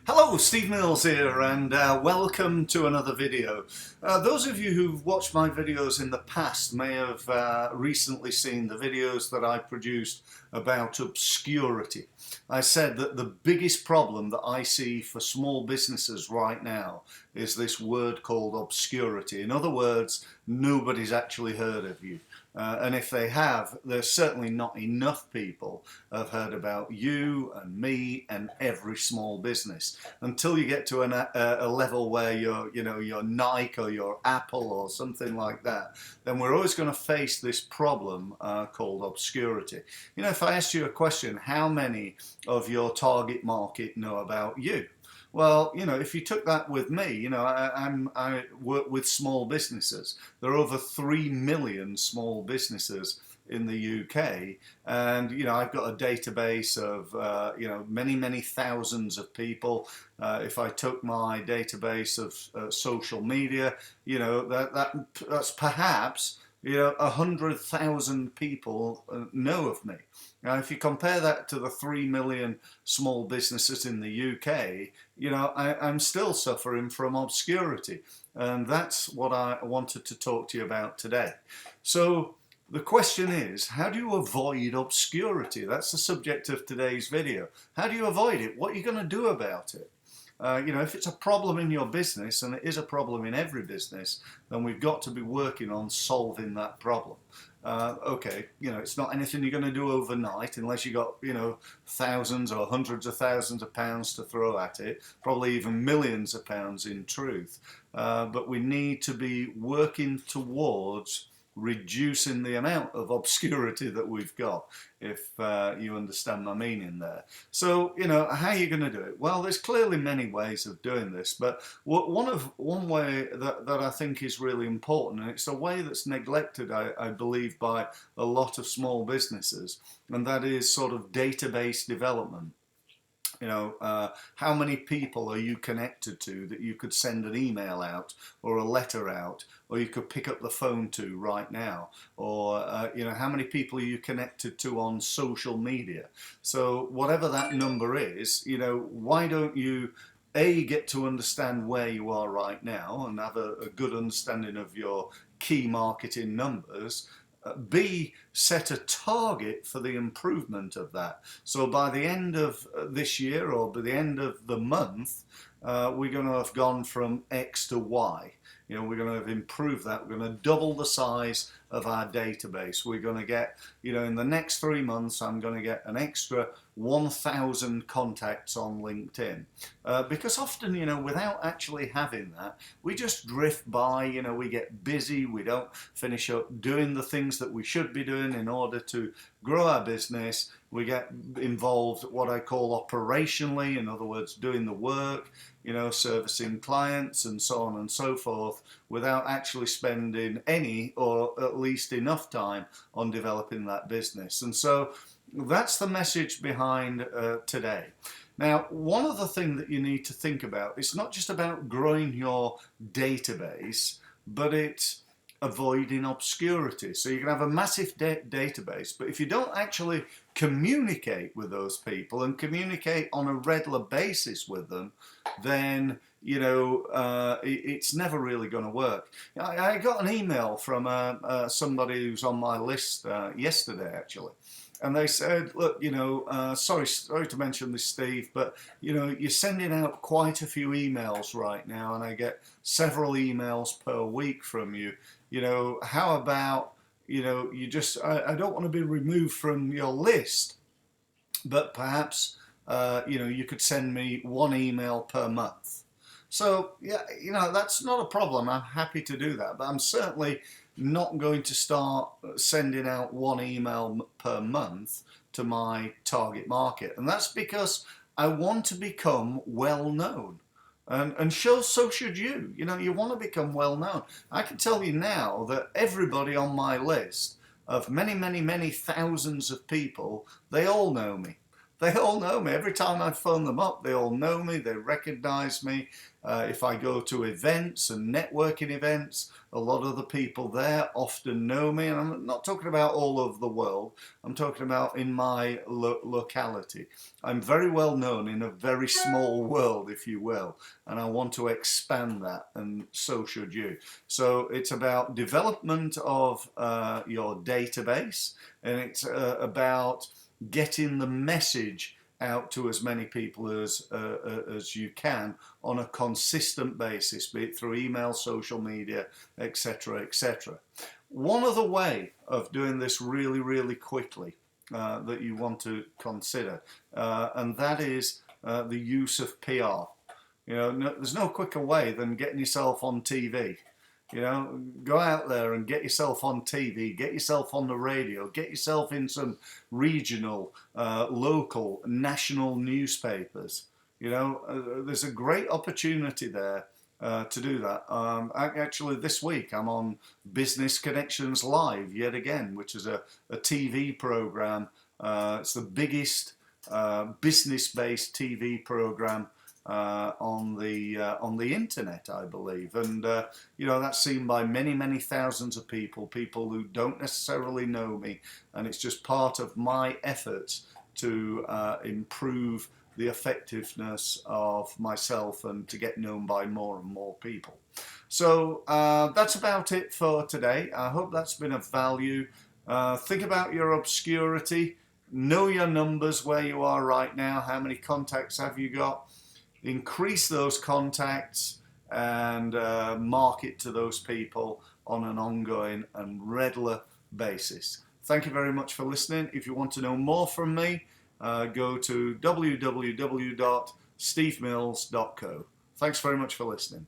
Hello, Steve Mills here, and welcome to another video. Those of you who've watched my videos in the past may have recently seen the videos that I produced about obscurity. I said that the biggest problem that I see for small businesses right now is this word called obscurity. In other words, nobody's actually heard of you. And if they have, there's certainly not enough people have heard about you and me and every small business. Until you get to a level where you're Nike or you're Apple or something like that, then we're always going to face this problem called obscurity. You know, if I asked you a question, how many of your target market know about you? Well, you know, if you took that with me, you know, I work with small businesses. There are over 3 million small businesses in the UK, and you know, I've got a database of many thousands of people. If I took my database of social media, you know, that's perhaps 100,000 people know of me. Now, if you compare that to the 3 million small businesses in the UK, you know, I'm still suffering from obscurity. And that's what I wanted to talk to you about today. So the question is, how do you avoid obscurity? That's the subject of today's video. How do you avoid it? What are you going to do about it? You know, if it's a problem in your business, and it is a problem in every business, then we've got to be working on solving that problem. Okay, you know, it's not anything you're going to do overnight unless you got, you know, thousands or hundreds of thousands of pounds to throw at it, probably even millions of pounds in truth. But we need to be working towards reducing the amount of obscurity that we've got, if you understand my meaning there. So, you know, how are you going to do it? Well, there's clearly many ways of doing this, but one way that I think is really important, and it's a way that's neglected, I believe, by a lot of small businesses, and that is sort of database development. You know, how many people are you connected to that you could send an email out or a letter out, or you could pick up the phone to right now? Or, you know, how many people are you connected to on social media? So whatever that number is, you know, why don't you get to understand where you are right now and have a good understanding of your key marketing numbers, B, set a target for the improvement of that. So by the end of this year, or by the end of the month, we're going to have gone from X to Y. You know, we're going to have improved that. We're going to double the size of our database. We're going to get, you know, in the next 3 months, I'm going to get an extra 1,000 contacts on LinkedIn. Because often, you know, without actually having that, we just drift by, you know, we get busy, we don't finish up doing the things that we should be doing in order to grow our business. We get involved what I call operationally, in other words, doing the work, you know, servicing clients and so on and so forth, without actually spending any or at least enough time on developing that business. And so that's the message behind today. Now, one other thing that you need to think about, it's not just about growing your database, but it's avoiding obscurity. So you can have a massive database, but if you don't actually communicate with those people and communicate on a regular basis with them, then, you know, it's never really going to work. I got an email from somebody who's on my list yesterday, actually. And they said, look, you know, sorry to mention this, Steve, but, you know, you're sending out quite a few emails right now, and I get several emails per week from you. You know, how about, you know, you just, I don't want to be removed from your list, but perhaps, you know, you could send me 1 email per month. So, yeah, you know, that's not a problem. I'm happy to do that, but I'm certainly not going to start sending out 1 email per month to my target market. And that's because I want to become well known. And so should you. You know, you want to become well known. I can tell you now that everybody on my list of many thousands of people, they all know me. They all know me. Every time I phone them up, they all know me, they recognize me. If I go to events and networking events, a lot of the people there often know me. And I'm not talking about all over the world, I'm talking about in my locality. I'm very well known in a very small world, if you will, and I want to expand that, and so should you. So it's about development of your database, and it's about getting the message out to as many people as you can on a consistent basis, be it through email, social media, etc., etc. One other way of doing this really, really quickly that you want to consider, and that is the use of PR. There's no quicker way than getting yourself on TV. Go out there and get yourself on TV, get yourself on the radio, get yourself in some regional, local, national newspapers. There's a great opportunity there to do that. Actually, this week I'm on Business Connections Live yet again, which is a TV program. It's the biggest business-based TV program on the internet, I believe, and that's seen by many thousands of people who don't necessarily know me, and it's just part of my efforts to improve the effectiveness of myself and to get known by more and more people. So that's about it for today. I hope that's been of value. Think about your obscurity, know your numbers, where you are right now, how many contacts have you got. Increase those contacts and market to those people on an ongoing and regular basis. Thank you very much for listening. If you want to know more from me, go to www.stevemills.co. Thanks very much for listening.